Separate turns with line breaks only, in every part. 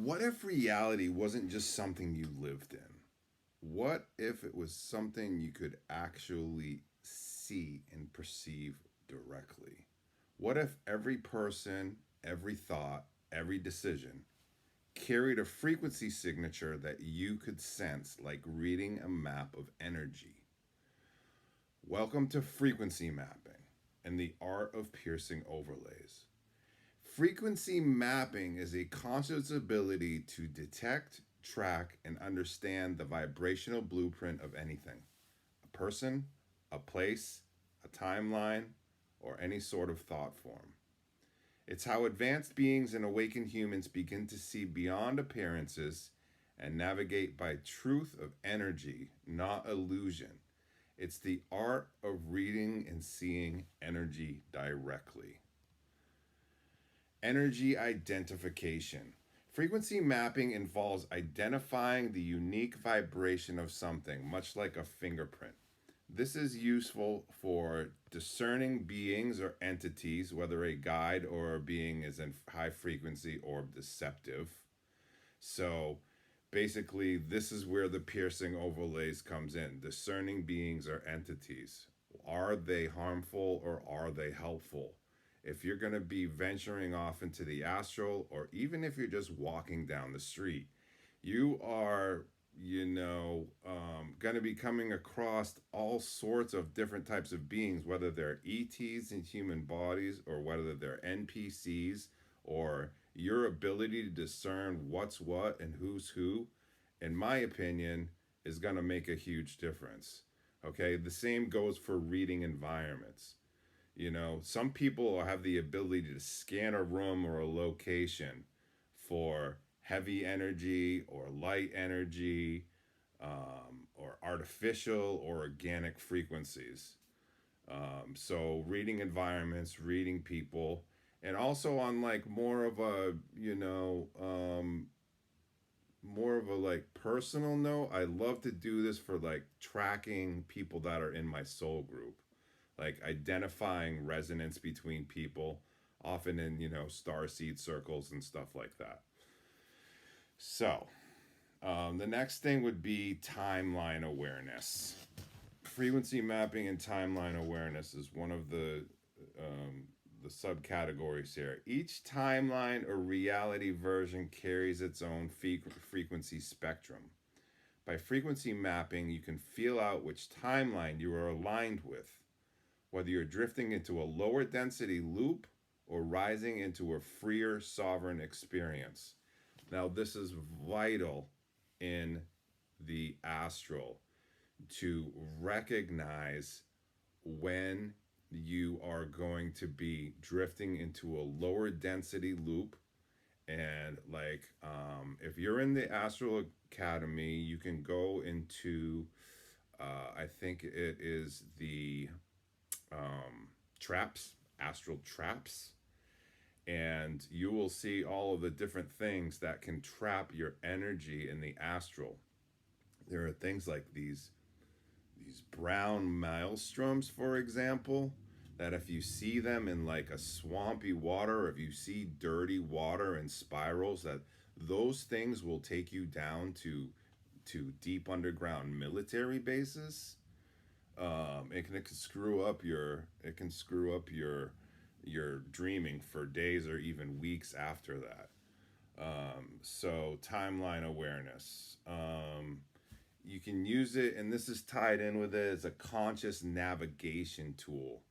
What if reality wasn't just something you lived in? What if it was something you could actually see and perceive directly? What if every person, every thought, every decision carried a frequency signature that you could sense, like reading a map of energy? Welcome to frequency mapping and the art of piercing overlays. Frequency mapping is a conscious ability to detect, track, and understand the vibrational blueprint of anything: a person, a place, a timeline, or any sort of thought form. It's how advanced beings and awakened humans begin to see beyond appearances and navigate by truth of energy, not illusion. It's the art of reading and seeing energy directly. Energy identification. Frequency mapping involves identifying the unique vibration of something, much like a fingerprint. This is useful for discerning beings or entities, whether a guide or a being is in high frequency or deceptive. So basically, this is where the piercing overlays comes in. Discerning beings or entities. Are they harmful or are they helpful? If you're going to be venturing off into the astral, or even if you're just walking down the street, you are, going to be coming across all sorts of different types of beings, whether they're ETs in human bodies or whether they're NPCs, or your ability to discern what's what and who's who, in my opinion, is going to make a huge difference. Okay, the same goes for reading environments. Some people have the ability to scan a room or a location for heavy energy or light energy, or artificial or organic frequencies. So reading environments, reading people, and also on like more of a like personal note, I love to do this for like tracking people that are in my soul group, like identifying resonance between people, often in, star seed circles and stuff like that. So, the next thing would be timeline awareness. Frequency mapping and timeline awareness is one of the subcategories here. Each timeline or reality version carries its own frequency spectrum. By frequency mapping, you can feel out which timeline you are aligned with, whether you're drifting into a lower density loop or rising into a freer sovereign experience. Now, this is vital in the astral to recognize when you are going to be drifting into a lower density loop. And like, if you're in the Astral Academy, you can go into, I think it is the traps, astral traps, and you will see all of the different things that can trap your energy in the astral. There are things like these brown maelstroms, for example, that if you see them in like a swampy water, or if you see dirty water and spirals, that those things will take you down to deep underground military bases. It can screw up your dreaming for days or even weeks after that. So timeline awareness. You can use it, and this is tied in with it, as a conscious navigation tool.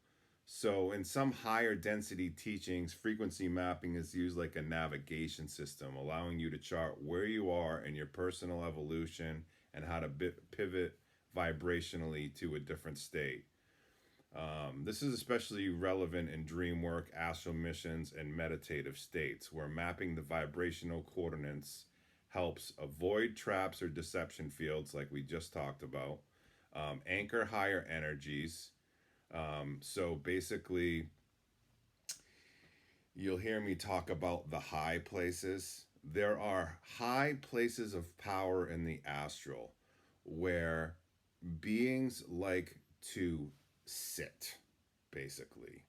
So in some higher density teachings, frequency mapping is used like a navigation system, allowing you to chart where you are in your personal evolution and how to pivot vibrationally to a different state. This is especially relevant in dream work, astral missions, and meditative states, where mapping the vibrational coordinates helps avoid traps or deception fields, like we just talked about, anchor higher energies. So basically, you'll hear me talk about the high places. There are high places of power in the astral where beings like to sit, basically.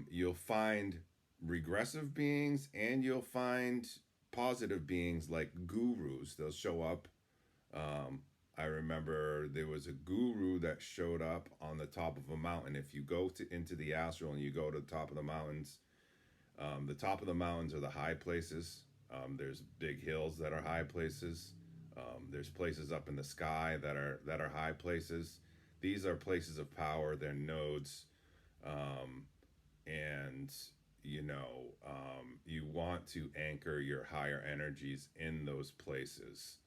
You'll find regressive beings, and you'll find positive beings like gurus. They'll show up. Um, I remember there was a guru that showed up on the top of a mountain. If you go into the astral and you go to the top of the top of the mountains are the high places. There's big hills that are high places. There's places up in the sky that are high places. These are places of power. They're nodes, um, and you want to anchor your higher energies in those places.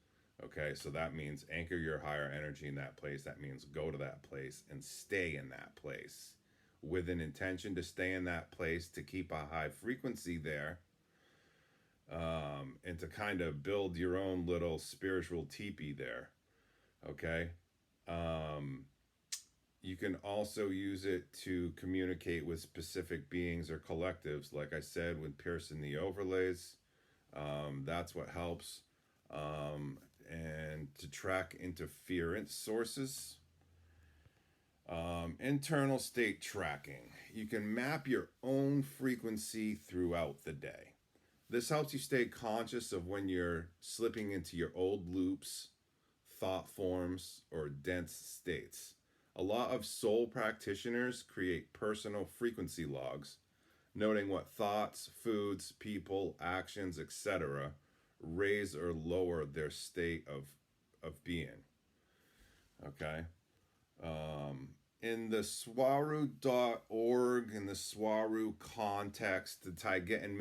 Okay, so that means anchor your higher energy in that place. That means go to that place and stay in that place with an intention to stay in that place, to keep a high frequency there, and to kind of build your own little spiritual teepee there. Okay. Um, you can also use it to communicate with specific beings or collectives. Like I said, with piercing the overlays, that's what helps. And to track interference sources. Internal state tracking. You can map your own frequency throughout the day. This helps you stay conscious of when you're slipping into your old loops, thought forms, or dense states. A lot of soul practitioners create personal frequency logs, noting what thoughts, foods, people, actions, etc. raise or lower their state of being. Okay? In the swaru.org, in the swaru context, the Taigetan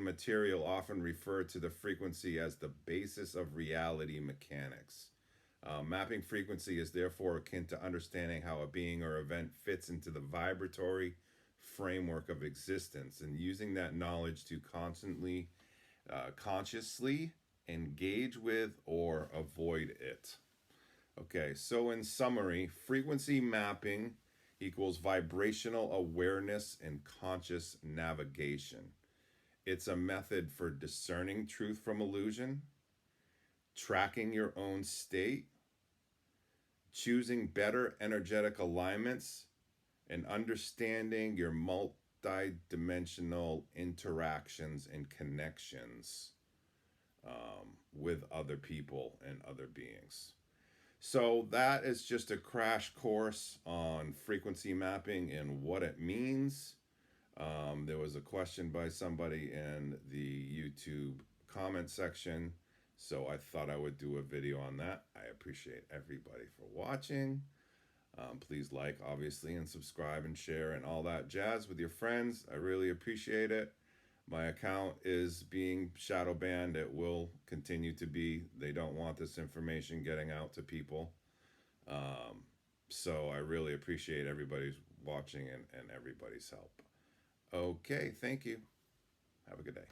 material often refer to the frequency as the basis of reality mechanics. Mapping frequency is therefore akin to understanding how a being or event fits into the vibratory framework of existence, and using that knowledge to consciously engage with or avoid it. Okay, so in summary, frequency mapping equals vibrational awareness and conscious navigation. It's a method for discerning truth from illusion, tracking your own state, choosing better energetic alignments, and understanding your multi-dimensional interactions and connections with other people and other beings. So that is just a crash course on frequency mapping and what it means. There was a question by somebody in the YouTube comment section, so I thought I would do a video on that. I appreciate everybody for watching. Please like, obviously, and subscribe and share and all that jazz with your friends. I really appreciate it. My account is being shadow banned. It will continue to be. They don't want this information getting out to people. So I really appreciate everybody's watching and everybody's help. Okay, thank you. Have a good day.